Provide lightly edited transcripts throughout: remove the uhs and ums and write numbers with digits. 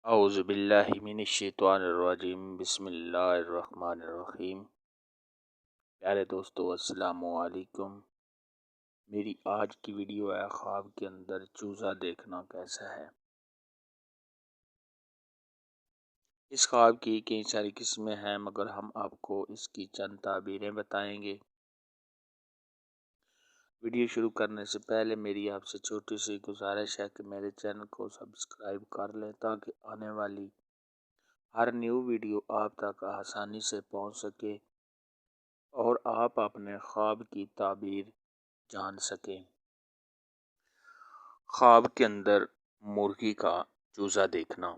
اعوذ باللہ من الشیطان الرجیم بسم اللہ الرحمن الرحیم۔ پیارے دوستو السلام علیکم۔ میری آج کی ویڈیو ہے خواب کے اندر چوزا دیکھنا کیسا ہے۔ اس خواب کی کئی ساری قسمیں ہیں مگر ہم آپ کو اس کی چند تعبیریں بتائیں گے۔ ویڈیو شروع کرنے سے پہلے میری آپ سے چھوٹی سی گزارش ہے کہ میرے چینل کو سبسکرائب کر لیں تاکہ آنے والی ہر نیو ویڈیو آپ تک آسانی سے پہنچ سکے اور آپ اپنے خواب کی تعبیر جان سکیں۔ خواب کے اندر مرغی کا چوزا دیکھنا،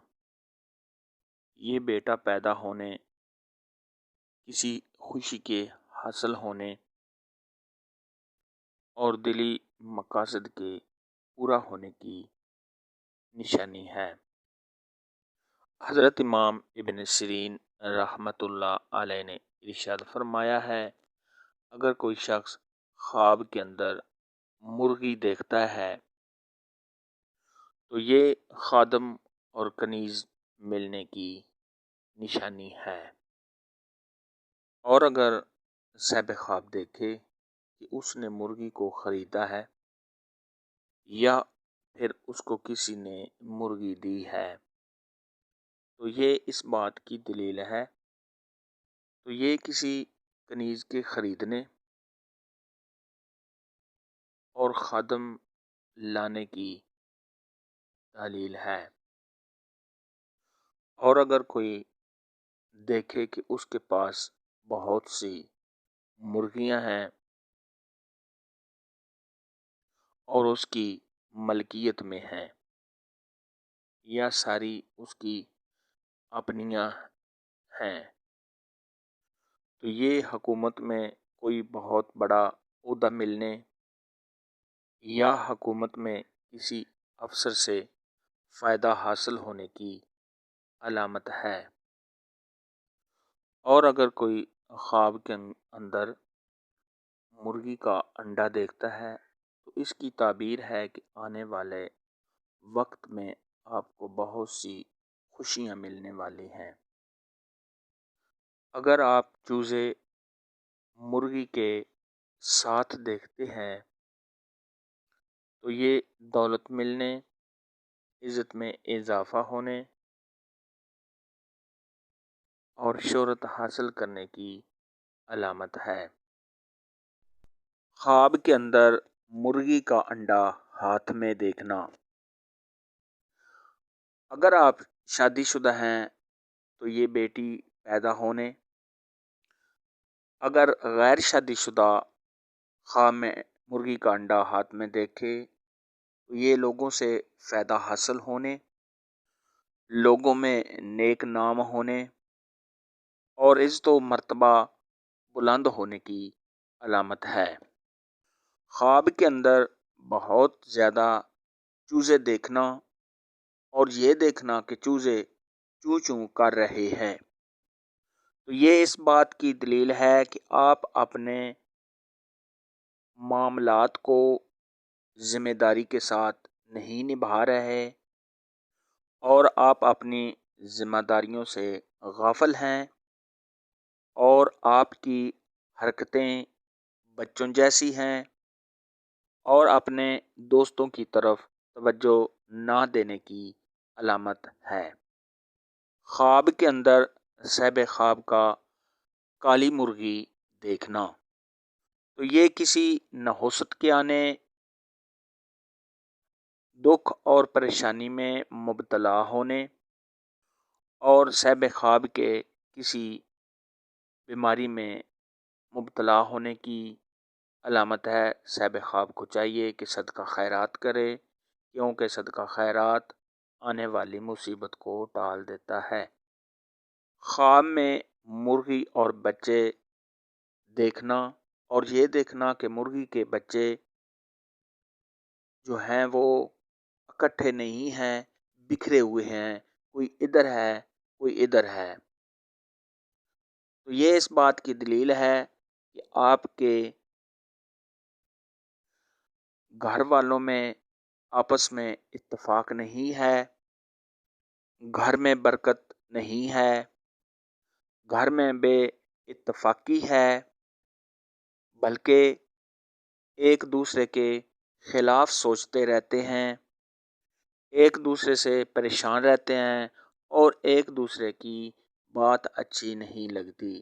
یہ بیٹا پیدا ہونے، کسی خوشی کے حاصل ہونے اور دلی مقاصد کے پورا ہونے کی نشانی ہے۔ حضرت امام ابن سیرین رحمۃ اللہ علیہ نے ارشاد فرمایا ہے، اگر کوئی شخص خواب کے اندر مرغی دیکھتا ہے تو یہ خادم اور کنیز ملنے کی نشانی ہے، اور اگر صاحب خواب دیکھے کہ اس نے مرغی کو خریدا ہے یا پھر اس کو کسی نے مرغی دی ہے تو یہ اس بات کی دلیل ہے، تو یہ کسی کنیز کے خریدنے اور خادم لانے کی دلیل ہے۔ اور اگر کوئی دیکھے کہ اس کے پاس بہت سی مرغیاں ہیں اور اس کی ملکیت میں ہیں یا ساری اس کی اپنیاں ہیں، تو یہ حکومت میں کوئی بہت بڑا عہدہ ملنے یا حکومت میں کسی افسر سے فائدہ حاصل ہونے کی علامت ہے۔ اور اگر کوئی خواب کے اندر مرغی کا انڈا دیکھتا ہے تو اس کی تعبیر ہے کہ آنے والے وقت میں آپ کو بہت سی خوشیاں ملنے والی ہیں۔ اگر آپ چوزے مرغی کے ساتھ دیکھتے ہیں تو یہ دولت ملنے، عزت میں اضافہ ہونے اور شہرت حاصل کرنے کی علامت ہے۔ خواب کے اندر مرغی کا انڈا ہاتھ میں دیکھنا، اگر آپ شادی شدہ ہیں تو یہ بیٹی پیدا ہونے، اگر غیر شادی شدہ خواب میں مرغی کا انڈا ہاتھ میں دیکھے تو یہ لوگوں سے فائدہ حاصل ہونے، لوگوں میں نیک نام ہونے اور عزت و مرتبہ بلند ہونے کی علامت ہے۔ خواب کے اندر بہت زیادہ چوزے دیکھنا اور یہ دیکھنا کہ چوزے چوں چوں کر رہے ہیں تو یہ اس بات کی دلیل ہے کہ آپ اپنے معاملات کو ذمہ داری کے ساتھ نہیں نبھا رہے اور آپ اپنی ذمہ داریوں سے غافل ہیں اور آپ کی حرکتیں بچوں جیسی ہیں اور اپنے دوستوں کی طرف توجہ نہ دینے کی علامت ہے۔ خواب کے اندر صاحب خواب کا کالی مرغی دیکھنا تو یہ کسی نحوست کے آنے، دکھ اور پریشانی میں مبتلا ہونے اور صاحب خواب کے کسی بیماری میں مبتلا ہونے کی علامت ہے۔ صاحب خواب کو چاہیے کہ صدقہ خیرات کرے کیونکہ صدقہ خیرات آنے والی مصیبت کو ٹال دیتا ہے۔ خواب میں مرغی اور بچے دیکھنا اور یہ دیکھنا کہ مرغی کے بچے جو ہیں وہ اکٹھے نہیں ہیں، بکھرے ہوئے ہیں، کوئی ادھر ہے کوئی ادھر ہے، تو یہ اس بات کی دلیل ہے کہ آپ کے گھر والوں میں آپس میں اتفاق نہیں ہے گھر میں برکت نہیں ہے، گھر میں بے اتفاقی ہے، بلکہ ایک دوسرے کے خلاف سوچتے رہتے ہیں، ایک دوسرے سے پریشان رہتے ہیں اور ایک دوسرے کی بات اچھی نہیں لگتی۔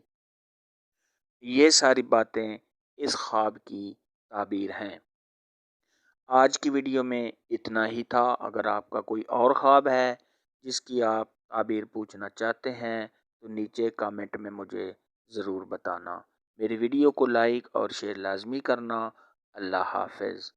یہ ساری باتیں اس خواب کی تعبیر ہیں۔ آج کی ویڈیو میں اتنا ہی تھا۔ اگر آپ کا کوئی اور خواب ہے جس کی آپ تعبیر پوچھنا چاہتے ہیں تو نیچے کامنٹ میں مجھے ضرور بتانا۔ میری ویڈیو کو لائک اور شیئر لازمی کرنا۔ اللہ حافظ۔